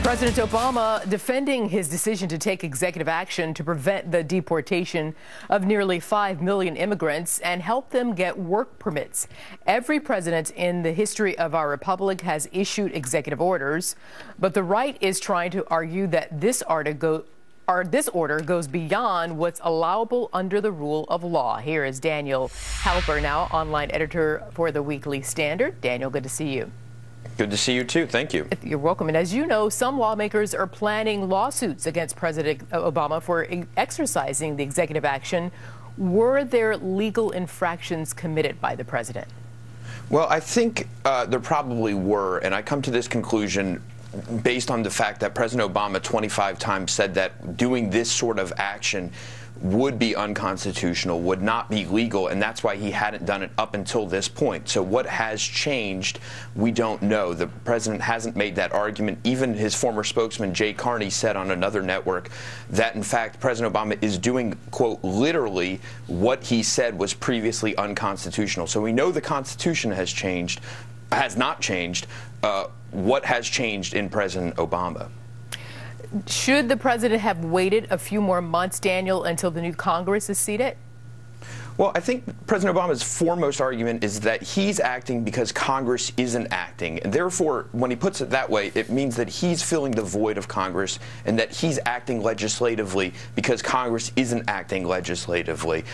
President Obama defending his decision to take executive action to prevent the deportation of nearly 5 million immigrants and help them get work permits. Every president in the history of our republic has issued executive orders, but the right is trying to argue that this order goes beyond what's allowable under the rule of law. Here is Daniel Halper, now online editor for the Weekly Standard. Daniel, good to see you. Good to see you, too. Thank you. You're welcome. And as you know, some lawmakers are planning lawsuits against President Obama for exercising the executive action. Were there legal infractions committed by the president? Well, I think there probably were, and I come to this conclusion based on the fact that President Obama 25 times said that doing this sort of action would be unconstitutional, would not be legal, and that's why he hadn't done it up until this point. So what has changed, we don't know. The president hasn't made that argument. Even his former spokesman, Jay Carney, said on another network that, in fact, President Obama is doing, quote, literally what he said was previously unconstitutional. So we know the Constitution has changed, has not changed. What has changed in President Obama? Should the president have waited a few more months, Daniel, until the new Congress is seated? Well, I think President Obama's foremost argument is that he's acting because Congress isn't acting. And therefore, when he puts it that way, it means that he's filling the void of Congress and that he's acting legislatively because Congress isn't acting legislatively.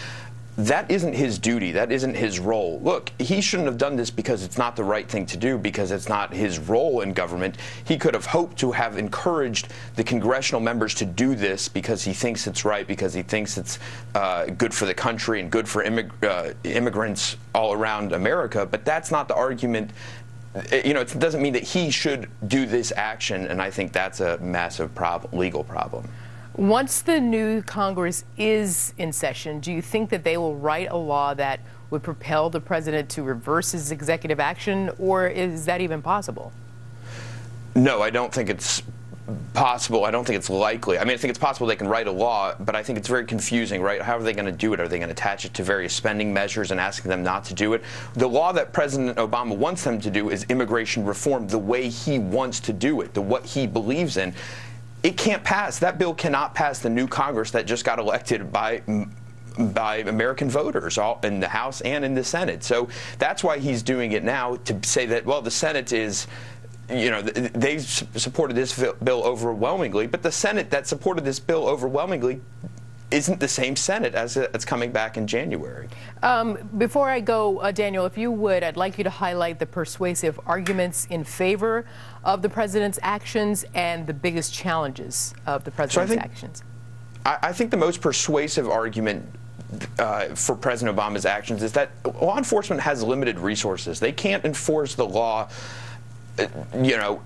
That isn't his duty. That isn't his role. Look, he shouldn't have done this because it's not the right thing to do, because it's not his role in government. He could have hoped to have encouraged the congressional members to do this because he thinks it's right, because he thinks it's good for the country and good for immigrants all around America. But that's not the argument. You know, it doesn't mean that he should do this action, and I think that's a massive legal problem. Once the new Congress is in session, do you think that they will write a law that would propel the president to reverse his executive action, or is that even possible? No, I don't think it's possible. I don't think it's likely. I mean, I think it's possible they can write a law, but I think it's very confusing, right? How are they going to do it? Are they going to attach it to various spending measures and asking them not to do it? The law that President Obama wants them to do is immigration reform the way he wants to do it, what he believes in. It can't pass. That bill cannot pass the new Congress that just got elected by American voters, all in the House and in the Senate. So that's why he's doing it now, to say that, well, the Senate is, you know, they supported this bill overwhelmingly, but the Senate that supported this bill overwhelmingly isn't the same Senate as it's coming back in January. Before I go, Daniel, if you would, I'd like you to highlight the persuasive arguments in favor of the president's actions and the biggest challenges of the president's actions. I think the most persuasive argument for President Obama's actions is that law enforcement has limited resources. They can't enforce the law, you know,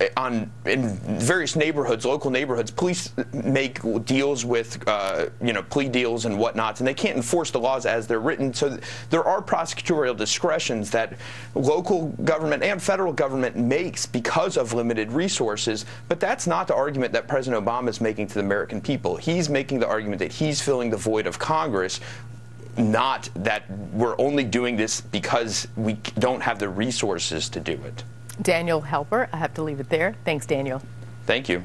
in various neighborhoods, local neighborhoods. Police make deals with, you know, plea deals and whatnot, and they can't enforce the laws as they're written. So there are prosecutorial discretions that local government and federal government makes because of limited resources. But that's not the argument that President Obama is making to the American people. He's making the argument that he's filling the void of Congress, not that we're only doing this because we don't have the resources to do it. Daniel Halper, I have to leave it there. Thanks, Daniel. Thank you.